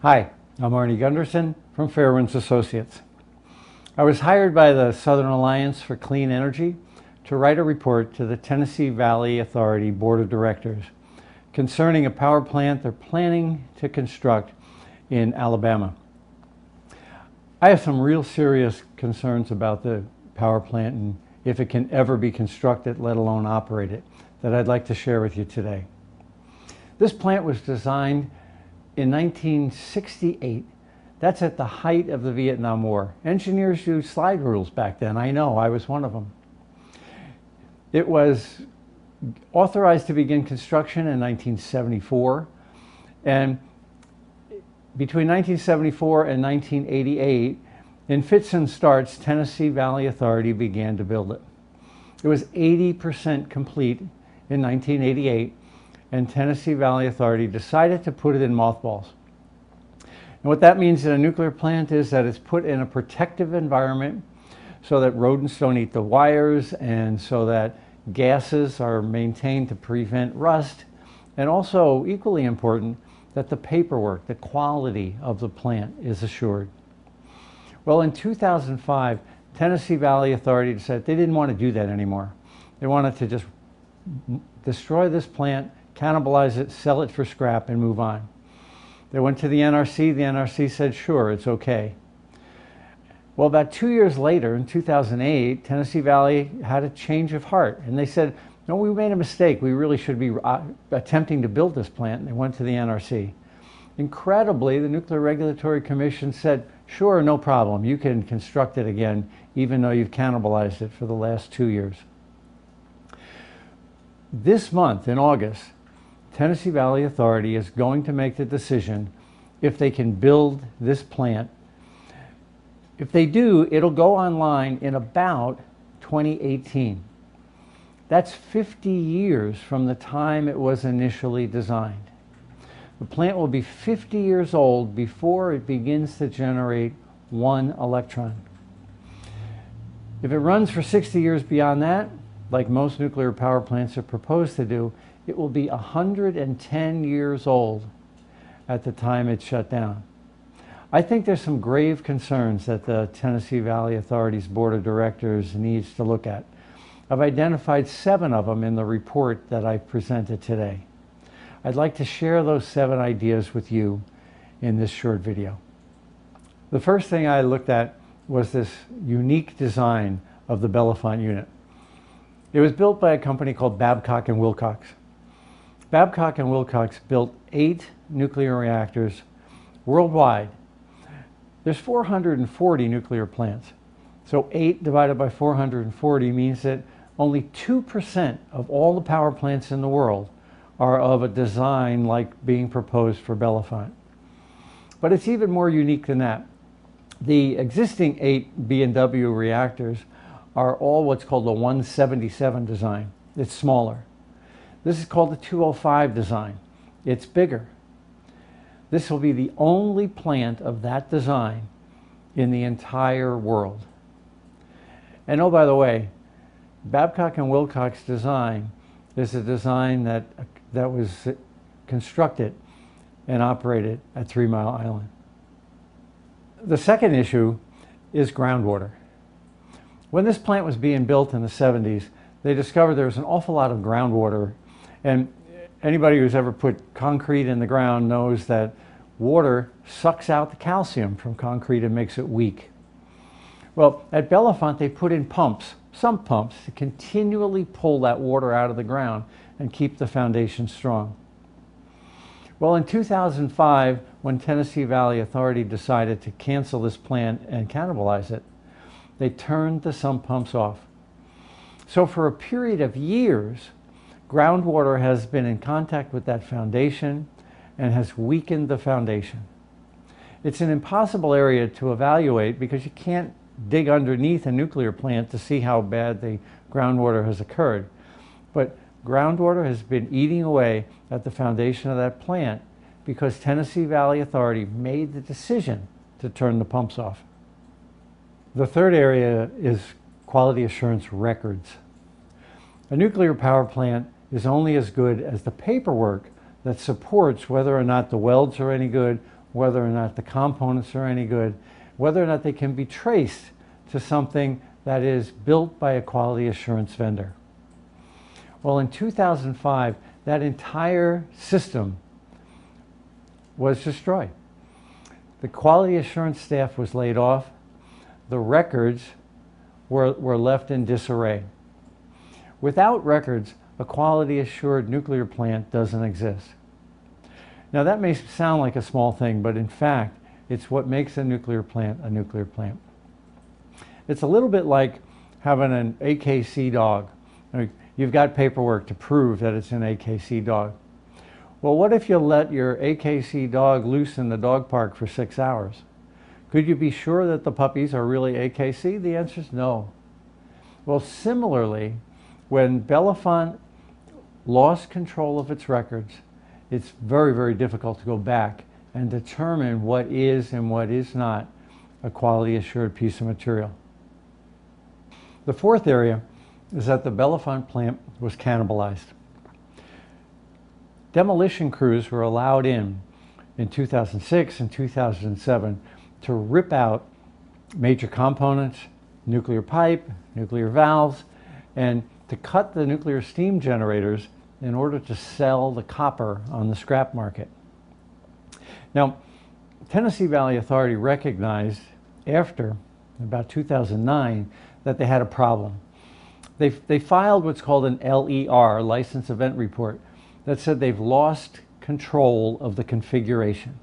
Hi, I'm Arnie Gunderson from Fairewinds Associates. I was hired by the Southern Alliance for Clean Energy to write a report to the Tennessee Valley Authority Board of Directors concerning a power plant they're planning to construct in Alabama. I have some real serious concerns about the power plant and if it can ever be constructed, let alone operated, that I'd like to share with you today. This plant was designed in 1968. That's at the height of the Vietnam War. Engineers used slide rules back then. I know, I was one of them. It was authorized to begin construction in 1974, and between 1974 and 1988, in fits and starts, Tennessee Valley Authority began to build it. It was 80% complete in 1988, and Tennessee Valley Authority decided to put it in mothballs. And what that means in a nuclear plant is that it's put in a protective environment so that rodents don't eat the wires and so that gases are maintained to prevent rust, and also, equally important, that the paperwork, the quality of the plant is assured. Well, in 2005, Tennessee Valley Authority decided they didn't want to do that anymore. They wanted to just destroy this plant, cannibalize it, sell it for scrap, and move on. They went to the NRC. The NRC said, sure, it's okay. Well, about 2 years later, in 2008, Tennessee Valley had a change of heart, and they said, no, we made a mistake. We really should be attempting to build this plant, and they went to the NRC. Incredibly, the Nuclear Regulatory Commission said, sure, no problem. You can construct it again, even though you've cannibalized it for the last 2 years. This month, in August, Tennessee Valley Authority is going to make the decision if they can build this plant. If they do, it'll go online in about 2018. That's 50 years from the time it was initially designed. The plant will be 50 years old before it begins to generate one electron. If it runs for 60 years beyond that, like most nuclear power plants are proposed to do, it will be 110 years old at the time it's shut down. I think there's some grave concerns that the Tennessee Valley Authority's Board of Directors needs to look at. I've identified 7 of them in the report that I've presented today. I'd like to share those 7 ideas with you in this short video. The first thing I looked at was this unique design of the Bellefonte Unit. It was built by a company called Babcock & Wilcox. Babcock & Wilcox built 8 nuclear reactors worldwide. There's 440 nuclear plants. So 8 divided by 440 means that only 2% of all the power plants in the world are of a design like being proposed for Bellefonte. But it's even more unique than that. The existing 8 B&W reactors are all what's called the 177 design. It's smaller. This is called the 205 design. It's bigger. This will be the only plant of that design in the entire world. And oh, by the way, Babcock & Wilcox design is a design that was constructed and operated at 3 Mile Island. The second issue is groundwater. When this plant was being built in the 70s, they discovered there was an awful lot of groundwater. And anybody who's ever put concrete in the ground knows that water sucks out the calcium from concrete and makes it weak. Well, at Bellefonte, they put in pumps, some pumps, to continually pull that water out of the ground and keep the foundation strong. Well, in 2005, when Tennessee Valley Authority decided to cancel this plant and cannibalize it, they turned the sump pumps off. So for a period of years, groundwater has been in contact with that foundation and has weakened the foundation. It's an impossible area to evaluate because you can't dig underneath a nuclear plant to see how bad the groundwater has occurred. But groundwater has been eating away at the foundation of that plant because Tennessee Valley Authority made the decision to turn the pumps off. The third area is quality assurance records. A nuclear power plant is only as good as the paperwork that supports whether or not the welds are any good, whether or not the components are any good, whether or not they can be traced to something that is built by a quality assurance vendor. Well, in 2005, that entire system was destroyed. The quality assurance staff was laid off. The records were left in disarray. Without records, a quality assured nuclear plant doesn't exist. Now that may sound like a small thing, but in fact, it's what makes a nuclear plant a nuclear plant. It's a little bit like having an AKC dog. You've got paperwork to prove that it's an AKC dog. Well, what if you let your AKC dog loose in the dog park for 6 hours? Could you be sure that the puppies are really AKC? The answer is no. Well, similarly, when Bellefonte lost control of its records, it's very, very difficult to go back and determine what is and what is not a quality assured piece of material. The fourth area is that the Bellefonte plant was cannibalized. Demolition crews were allowed in 2006 and 2007 to rip out major components, nuclear pipe, nuclear valves, and to cut the nuclear steam generators in order to sell the copper on the scrap market. Now, Tennessee Valley Authority recognized after about 2009 that they had a problem. They filed what's called an LER, License Event Report, that said they've lost control of the configuration.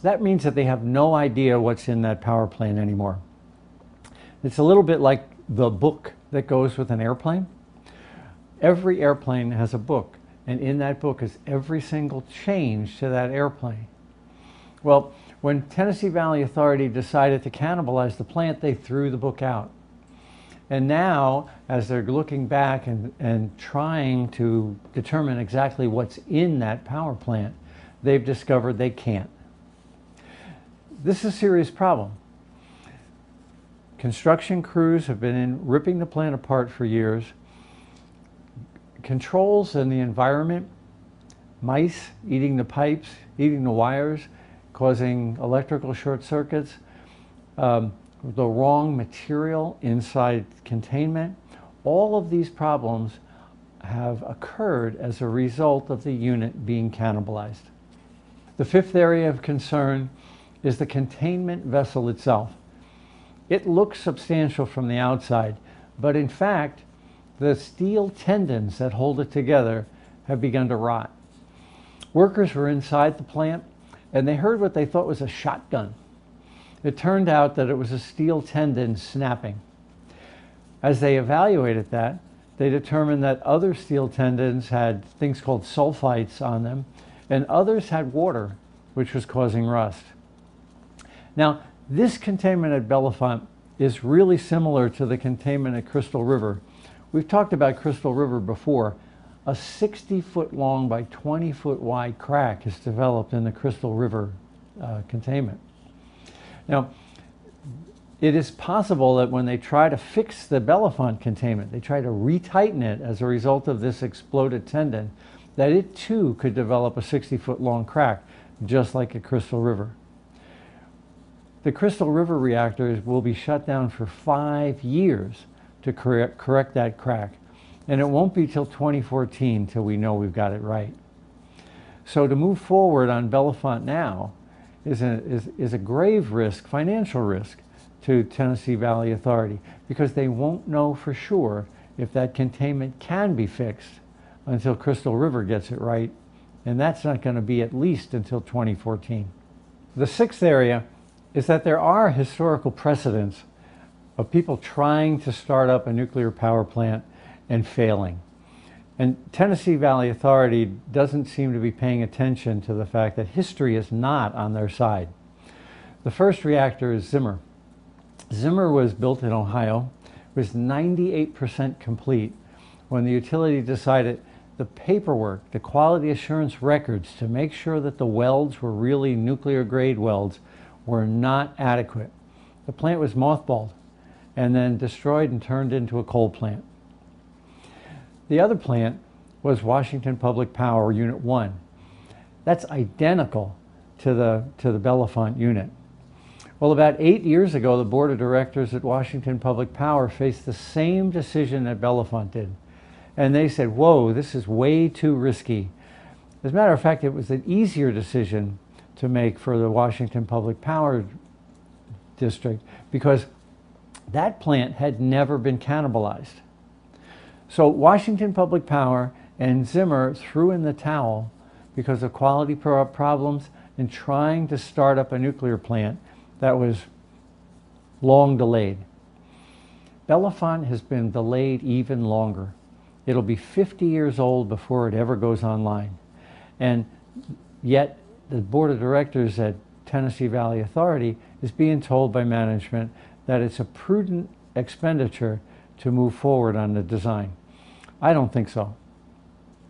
That means that they have no idea what's in that power plant anymore. It's a little bit like the book that goes with an airplane. Every airplane has a book, and in that book is every single change to that airplane. Well, when Tennessee Valley Authority decided to cannibalize the plant, they threw the book out. And now, as they're looking back and trying to determine exactly what's in that power plant, they've discovered they can't. This is a serious problem. Construction crews have been ripping the plant apart for years. Controls in the environment, mice eating the pipes, eating the wires, causing electrical short circuits, the wrong material inside containment. All of these problems have occurred as a result of the unit being cannibalized. The fifth area of concern is the containment vessel itself. It looks substantial from the outside, but in fact, the steel tendons that hold it together have begun to rot. Workers were inside the plant and they heard what they thought was a shotgun. It turned out that it was a steel tendon snapping. As they evaluated that, they determined that other steel tendons had things called sulfites on them, and others had water, which was causing rust. Now, this containment at Bellefonte is really similar to the containment at Crystal River. We've talked about Crystal River before. A 60-foot long by 20-foot wide crack is developed in the Crystal River containment. Now, it is possible that when they try to fix the Bellefonte containment, they try to retighten it as a result of this exploded tendon, that it too could develop a 60-foot long crack, just like at Crystal River. The Crystal River reactors will be shut down for 5 years to correct that crack. And it won't be till 2014 till we know we've got it right. So to move forward on Bellefonte now is a grave risk, financial risk, to Tennessee Valley Authority, because they won't know for sure if that containment can be fixed until Crystal River gets it right, and that's not going to be at least until 2014. The sixth area is that there are historical precedents of people trying to start up a nuclear power plant and failing. And Tennessee Valley Authority doesn't seem to be paying attention to the fact that history is not on their side. The first reactor is Zimmer. Zimmer was built in Ohio, was 98% complete when the utility decided the paperwork, the quality assurance records to make sure that the welds were really nuclear grade welds were not adequate. The plant was mothballed and then destroyed and turned into a coal plant. The other plant was Washington Public Power Unit 1. That's identical to the Bellefonte Unit. Well, about 8 years ago, the board of directors at Washington Public Power faced the same decision that Bellefonte did. And they said, whoa, this is way too risky. As a matter of fact, it was an easier decision to make for the Washington Public Power District because that plant had never been cannibalized. So Washington Public Power and Zimmer threw in the towel because of quality problems in trying to start up a nuclear plant that was long delayed. Bellefonte has been delayed even longer. It'll be 50 years old before it ever goes online. And yet the board of directors at Tennessee Valley Authority is being told by management that it's a prudent expenditure to move forward on the design. I don't think so.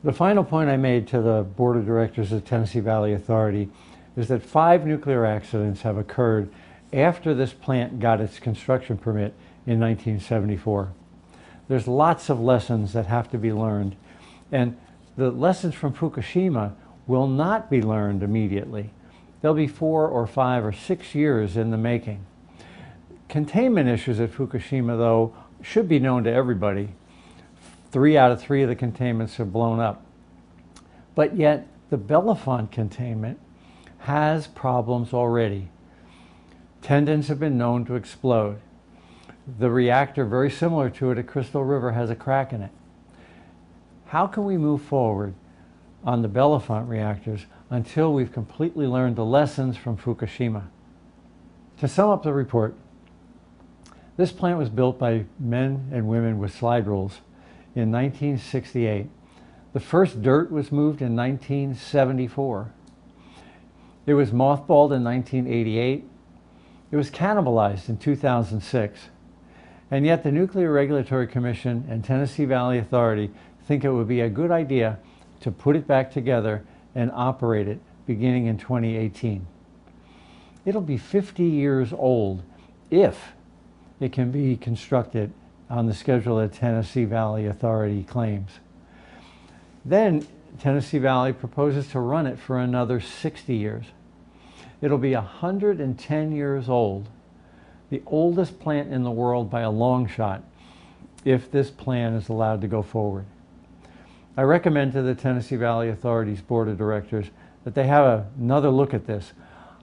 The final point I made to the board of directors of Tennessee Valley Authority is that 5 nuclear accidents have occurred after this plant got its construction permit in 1974. There's lots of lessons that have to be learned, and the lessons from Fukushima will not be learned immediately. They'll be 4 or 5 or 6 years in the making. Containment issues at Fukushima, though, should be known to everybody. 3 out of 3 of the containments have blown up. But yet, the Bellefonte containment has problems already. Tendons have been known to explode. The reactor, very similar to it at Crystal River, has a crack in it. How can we move forward on the Bellefonte reactors until we've completely learned the lessons from Fukushima? To sum up the report, this plant was built by men and women with slide rules in 1968. The first dirt was moved in 1974. It was mothballed in 1988. It was cannibalized in 2006. And yet the Nuclear Regulatory Commission and Tennessee Valley Authority think it would be a good idea to put it back together and operate it beginning in 2018. It'll be 50 years old if it can be constructed on the schedule that Tennessee Valley Authority claims. Then Tennessee Valley proposes to run it for another 60 years. It'll be 110 years old, the oldest plant in the world by a long shot, if this plan is allowed to go forward. I recommend to the Tennessee Valley Authority's Board of Directors that they have another look at this.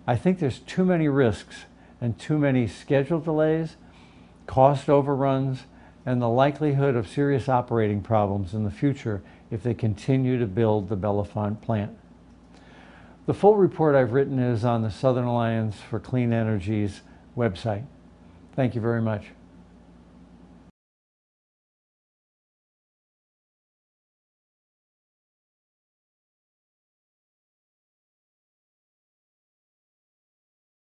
I think there's too many risks and too many schedule delays, cost overruns, and the likelihood of serious operating problems in the future if they continue to build the Bellefonte plant. The full report I've written is on the Southern Alliance for Clean Energy's website. Thank you very much.